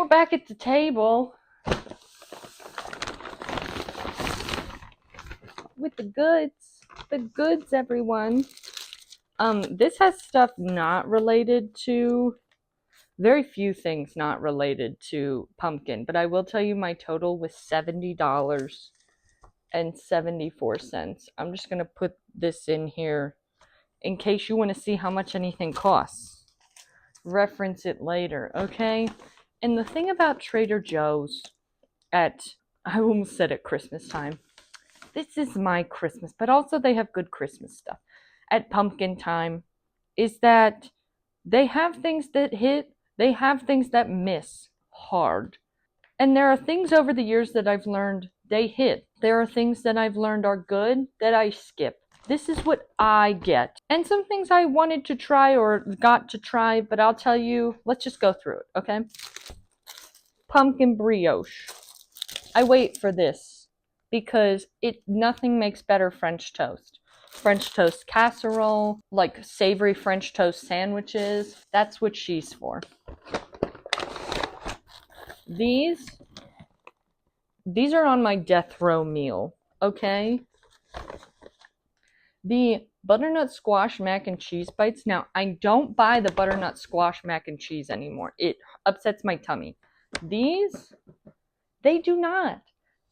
we're back at the table with the goods. The goods, everyone. This has stuff not related to, very few things not related to pumpkin, but I will tell you my total was $70.74. I'm just going to put this in here in case you want to see how much anything costs. Reference it later, okay? And the thing about Trader Joe's I almost said at Christmas time. This is my Christmas, but also they have good Christmas stuff. At pumpkin time, is that they have things that hit, they have things that miss hard. And there are things over the years that I've learned they hit. There are things that I've learned are good that I skip. This is what I get. And some things I wanted to try or got to try, but I'll tell you, let's just go through it, okay? Pumpkin brioche. I wait for this because nothing makes better French toast. French toast casserole, like savory French toast sandwiches. That's what she's for. These are on my death row meal, okay? The butternut squash mac and cheese bites. Now, I don't buy the butternut squash mac and cheese anymore. It upsets my tummy. These, they do not.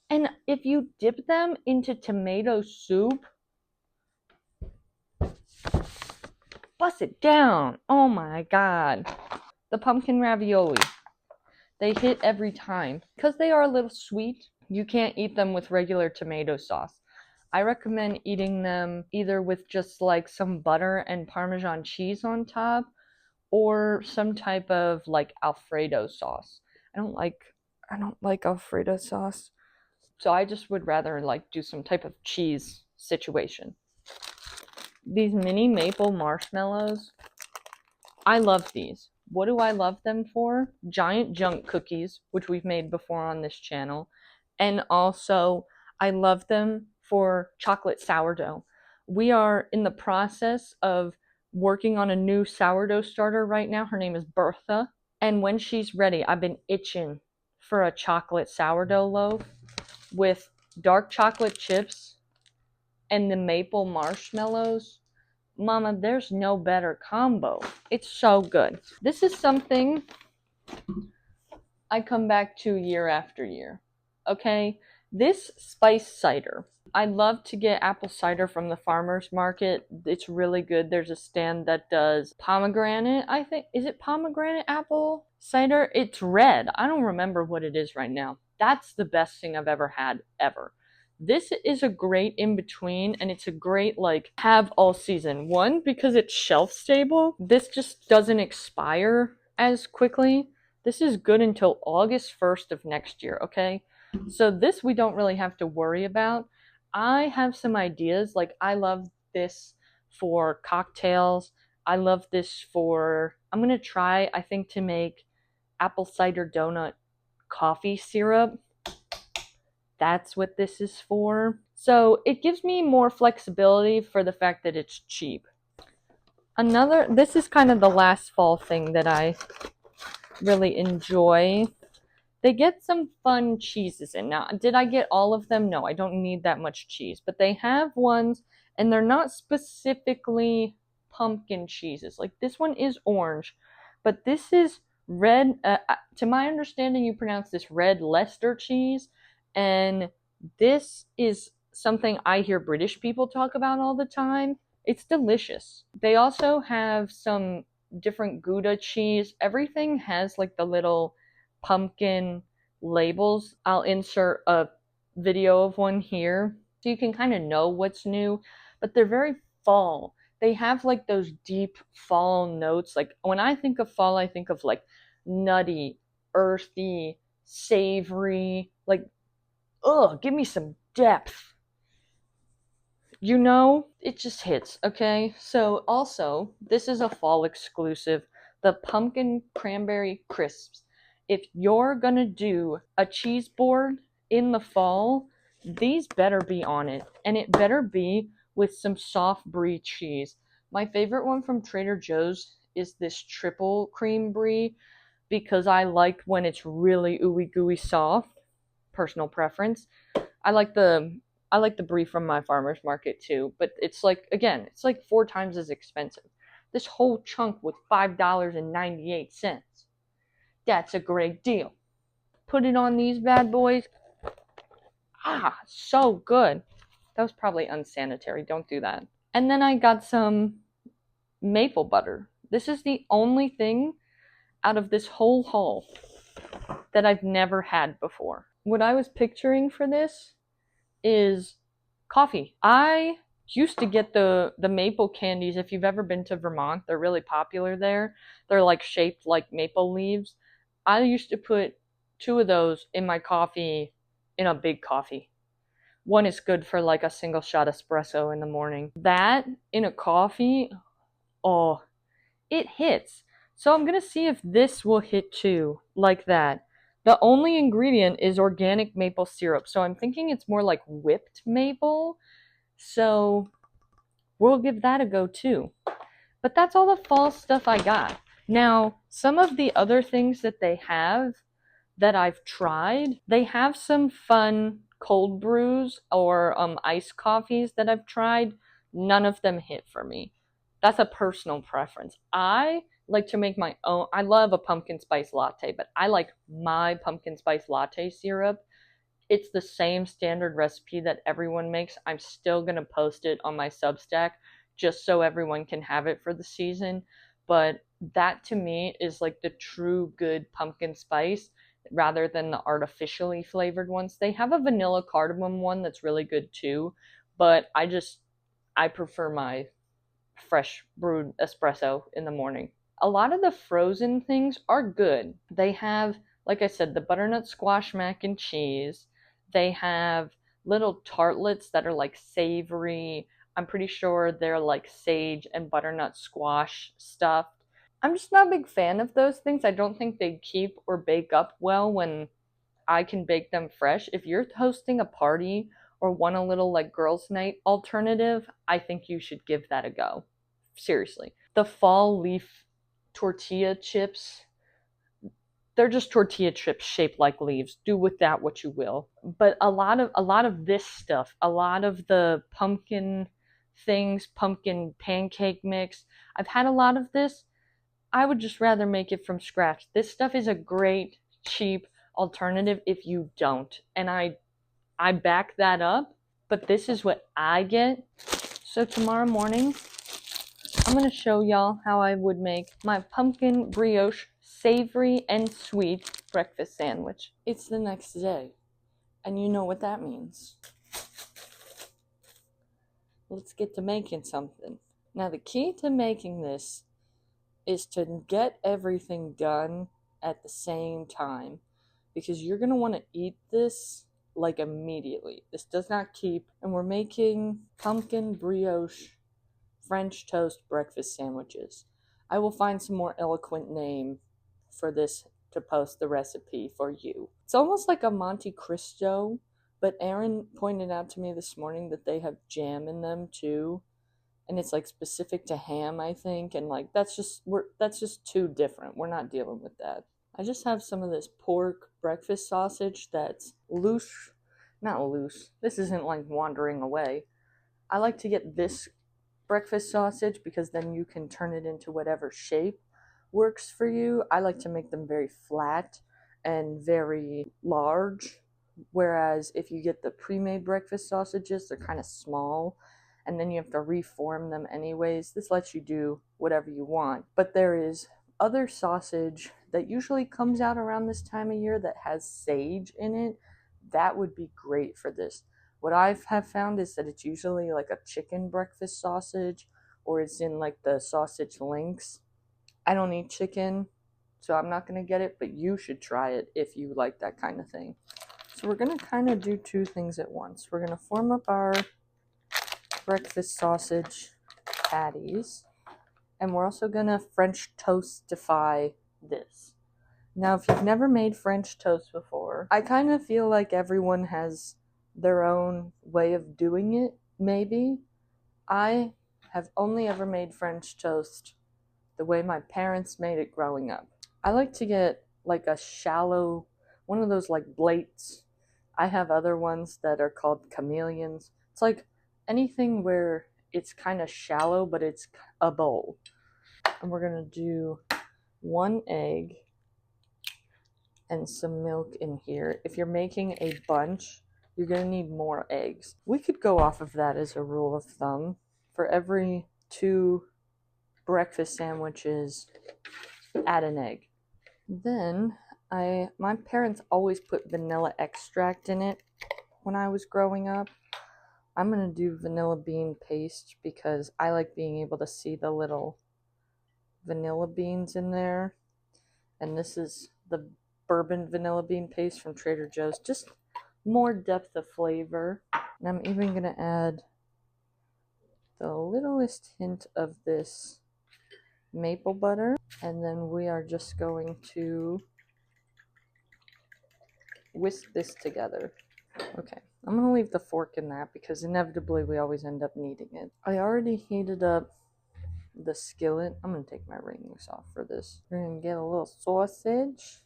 And if you dip them into tomato soup, bust it down. Oh my God. The pumpkin ravioli. They hit every time. Because they are a little sweet, you can't eat them with regular tomato sauce. I recommend eating them either with just like some butter and Parmesan cheese on top or some type of like Alfredo sauce. I don't like Alfredo sauce. So I just would rather like do some type of cheese situation. These mini maple marshmallows, I love these. What do I love them for? Giant junk cookies, which we've made before on this channel. And also, I love them for chocolate sourdough. We are in the process of working on a new sourdough starter right now. Her name is Bertha. And when she's ready, I've been itching for a chocolate sourdough loaf with dark chocolate chips and the maple marshmallows. Mama, there's no better combo. It's so good. This is something I come back to year after year. Okay? This spice cider. I love to get apple cider from the farmer's market. It's really good. There's a stand that does pomegranate, I think. Is it pomegranate apple cider? It's red. I don't remember what it is right now. That's the best thing I've ever had, ever. This is a great in-between, and it's a great, like, have all season. One, because it's shelf-stable. This just doesn't expire as quickly. This is good until August 1st of next year, okay? So this we don't really have to worry about. I have some ideas. Like, I love this for cocktails. I love this for, I'm going to try, I think, to make apple cider donut coffee syrup. That's what this is for. So it gives me more flexibility for the fact that it's cheap. This is kind of the last fall thing that I really enjoy. They get some fun cheeses in. Now, did I get all of them? No, I don't need that much cheese. But they have ones, and they're not specifically pumpkin cheeses. Like, this one is orange, but this is red. To my understanding, you pronounce this red Leicester cheese. And this is something I hear British people talk about all the time. It's delicious. They also have some different Gouda cheese. Everything has like the little pumpkin labels. I'll insert a video of one here so you can kind of know what's new, but they're very fall. They have like those deep fall notes. Like, when I think of fall, I think of like nutty, earthy, savory, like, give me some depth. You know, it just hits, okay? So also, this is a fall exclusive, the pumpkin cranberry crisps. If you're gonna do a cheese board in the fall, these better be on it. And it better be with some soft brie cheese. My favorite one from Trader Joe's is this triple cream brie. because I like when it's really ooey gooey soft. Personal preference. I like the brie from my farmer's market too, but it's like, again, it's like 4 times as expensive. This whole chunk was $5.98. That's a great deal. Put it on these bad boys. Ah, so good. That was probably unsanitary. Don't do that. And then I got some maple butter. This is the only thing out of this whole haul that I've never had before. What I was picturing for this is coffee. I used to get the maple candies. If you've ever been to Vermont, they're really popular there. They're like shaped like maple leaves. I used to put 2 of those in my coffee, in a big coffee. One is good for like a single shot espresso in the morning. That in a coffee, oh, it hits. So I'm gonna see if this will hit too, like that. The only ingredient is organic maple syrup, so I'm thinking it's more like whipped maple. So we'll give that a go too. But that's all the fall stuff I got. Now, some of the other things that they have that I've tried, they have some fun cold brews or iced coffees that I've tried. None of them hit for me. That's a personal preference. I like to make my own. I love a pumpkin spice latte, but I like my pumpkin spice latte syrup. It's the same standard recipe that everyone makes. I'm still going to post it on my Substack just so everyone can have it for the season. But that to me is like the true good pumpkin spice rather than the artificially flavored ones. They have a vanilla cardamom one that's really good too, but I prefer my fresh brewed espresso in the morning. A lot of the frozen things are good. They have, like I said, the butternut squash mac and cheese. They have little tartlets that are like savory. I'm pretty sure they're like sage and butternut squash stuffed. I'm just not a big fan of those things. I don't think they keep or bake up well when I can bake them fresh. If you're hosting a party or want a little like girls' night alternative, I think you should give that a go. Seriously. The fall leaf tortilla chips, they're just tortilla chips shaped like leaves. Do with that what you will. But a lot of this stuff, a lot of the pumpkin things, pumpkin pancake mix, I've had a lot of this. I would just rather make it from scratch. This stuff is a great cheap alternative if you don't. And I back that up, but this is what I get. So tomorrow morning, I'm going to show y'all how I would make my pumpkin brioche savory and sweet breakfast sandwich. It's the next day, and you know what that means. Let's get to making something. Now, the key to making this is to get everything done at the same time, because you're going to want to eat this like immediately. This does not keep. And we're making pumpkin brioche French toast breakfast sandwiches. I will find some more eloquent name for this to post the recipe for you. It's almost like a Monte Cristo, but Aaron pointed out to me this morning that they have jam in them too. And it's like specific to ham, I think, and like that's just too different. We're not dealing with that. I just have some of this pork breakfast sausage that's loose. Not loose. This isn't like wandering away. I like to get this breakfast sausage because then you can turn it into whatever shape works for you. I like to make them very flat and very large, whereas if you get the pre-made breakfast sausages, they're kind of small and then you have to reform them anyways. This lets you do whatever you want. But there is other sausage that usually comes out around this time of year that has sage in it. That would be great for this. What I have found is that it's usually like a chicken breakfast sausage, or it's in like the sausage links. I don't eat chicken, so I'm not going to get it, but you should try it if you like that kind of thing. So we're going to kind of do 2 things at once. We're going to form up our breakfast sausage patties, and we're also going to French toastify this. Now, if you've never made French toast before, I kind of feel like everyone has their own way of doing it, maybe. I have only ever made French toast the way my parents made it growing up. I like to get like a shallow, one of those like blates. I have other ones that are called chameleons. It's like anything where it's kind of shallow, but it's a bowl. And we're going to do 1 egg and some milk in here. If you're making a bunch, you're going to need more eggs. We could go off of that as a rule of thumb. For every 2 breakfast sandwiches, add an egg. Then my parents always put vanilla extract in it when I was growing up. I'm going to do vanilla bean paste because I like being able to see the little vanilla beans in there. And this is the bourbon vanilla bean paste from Trader Joe's. Just more depth of flavor. And I'm even going to add the littlest hint of this maple butter. And then we are just going to whisk this together. Okay, I'm going to leave the fork in that because inevitably we always end up needing it. I already heated up the skillet. I'm going to take my rings off for this. We're going to get a little sausage.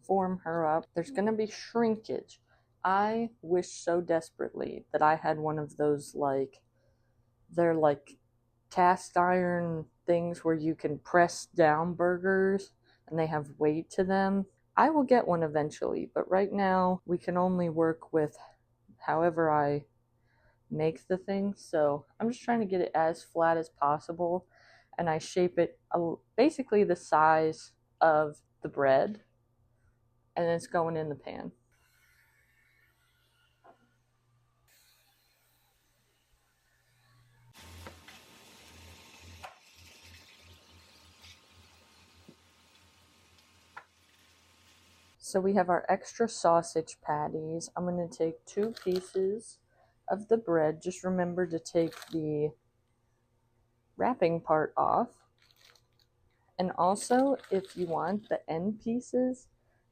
Form her up. There's going to be shrinkage. I wish so desperately that I had one of those, like, they're like cast iron things where you can press down burgers and they have weight to them. I will get one eventually, but right now we can only work with however I make the thing. So I'm just trying to get it as flat as possible, and I shape it basically the size of the bread, and it's going in the pan. So we have our extra sausage patties. I'm going to take 2 pieces of the bread. Just remember to take the wrapping part off. And also, if you want the end pieces,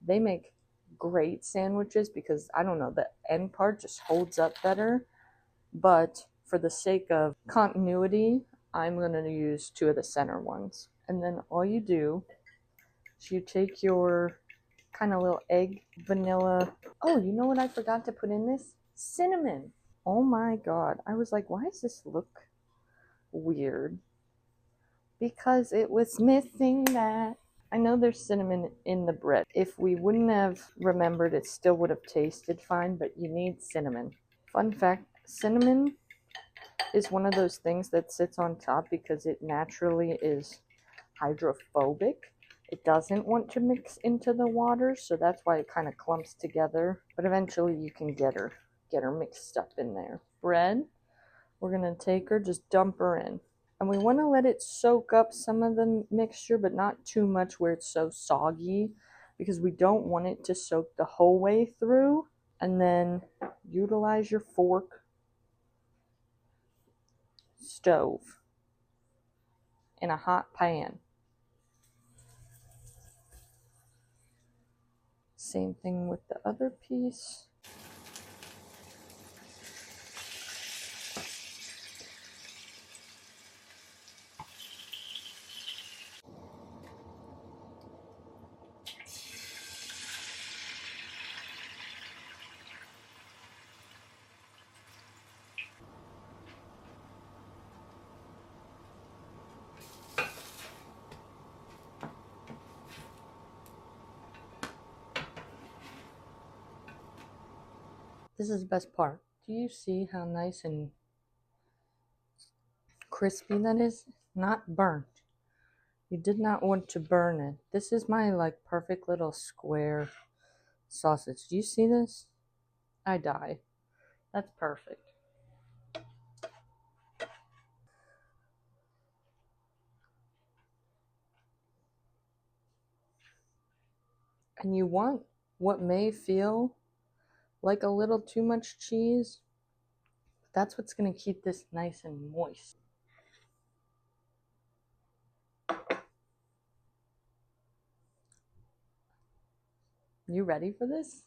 they make great sandwiches because, I don't know, the end part just holds up better. But for the sake of continuity, I'm going to use 2 of the center ones. And then all you do is you take your kind of little egg vanilla. Oh, you know what I forgot to put in this? Cinnamon. Oh my god. I was like, why does this look weird? Because it was missing that. I know there's cinnamon in the bread. If we wouldn't have remembered, it still would have tasted fine, but you need cinnamon. Fun fact, cinnamon is one of those things that sits on top because it naturally is hydrophobic. It doesn't want to mix into the water, so that's why it kind of clumps together. But eventually you can get her mixed up in there. Bread, we're going to take her, just dump her in. And we want to let it soak up some of the mixture, but not too much where it's so soggy, because we don't want it to soak the whole way through. And then utilize your fork. Stove in a hot pan. Same thing with the other piece. This is the best part. Do you see how nice and crispy that is? Not burnt. You did not want to burn it. This is my like perfect little square sausage. Do you see this? I die. That's perfect. And you want what may feel like a little too much cheese. That's what's going to keep this nice and moist. You ready for this?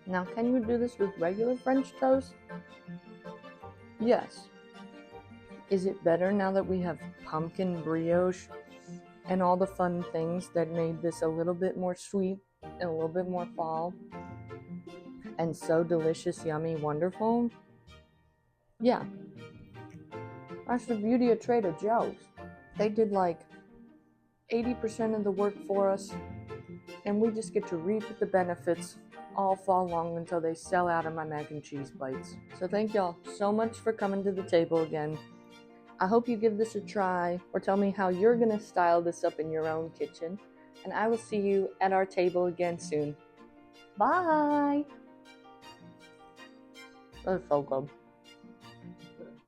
Now, can you do this with regular French toast? Yes. Is it better now that we have pumpkin brioche and all the fun things that made this a little bit more sweet and a little bit more fall and so delicious, yummy, wonderful? Yeah. That's the beauty of Trader Joe's. They did like 80% of the work for us, and we just get to reap the benefits all fall long until they sell out of my mac and cheese bites. So thank y'all so much for coming to the table again. I hope you give this a try or tell me how you're gonna style this up in your own kitchen, and I will see you at our table again soon. Bye! That's so good.